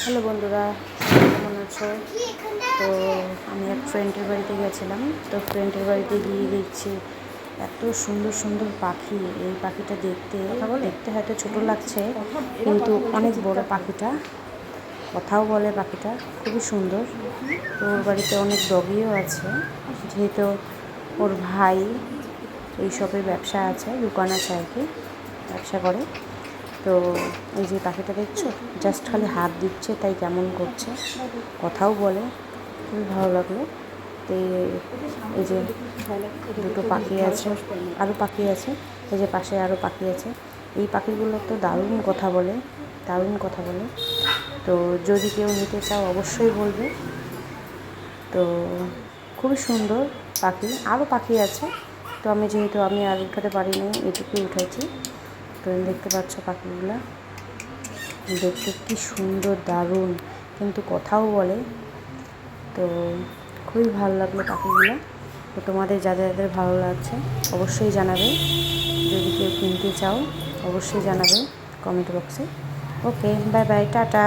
Hello বন্ধুরা, কেমন আছো? তো আমি এক ফ্রেন্ডের বাড়িতে গেছিলাম। তো ফ্রেন্ডের বাড়িতে গিয়ে দেখছি এত সুন্দর সুন্দর পাখি। এই পাখিটা দেখতে দেখতে হয়তো ছোটো লাগছে, কিন্তু অনেক বড় পাখিটা। কথাও বলে পাখিটা, খুবই সুন্দর। তো ওর বাড়িতে অনেক ডগিও আছে, যেহেতু ওর ভাই এইসবের ব্যবসা আছে, দোকান আছে আর কি, ব্যবসা করে। তো এই যে পাখিটা দেখছো, জাস্ট খালি হাত দিচ্ছে, তাই কেমন করছে, কথাও বলে, খুবই ভালো লাগলো। তো এই যে দুটো পাখি আছে, আরও পাখি আছে, এই যে পাশে আরও পাখি আছে। এই পাখিগুলো তো দারুণ কথা বলে, দারুণ কথা বলে। তো যদি কেউ নিতে চাও অবশ্যই বলবে। তো খুবই সুন্দর পাখি, আরও পাখি আছে। তো যেহেতু আমি আর উঠাতে পারিনি, এটুকুই উঠাইছি। তো দেখতে পাচ্ছ পাখিগুলো দেখতে কি সুন্দর, দারুণ, কিন্তু কথাও বলে। তো খুবই ভালো লাগলো পাখিগুলো। তো তোমাদের যাদের যাদের ভালো লাগছে অবশ্যই জানাবে। যদি কেউ কিনতে চাও অবশ্যই জানাবে কমেন্ট বক্সে। ওকে, বাই বাই, টাটা।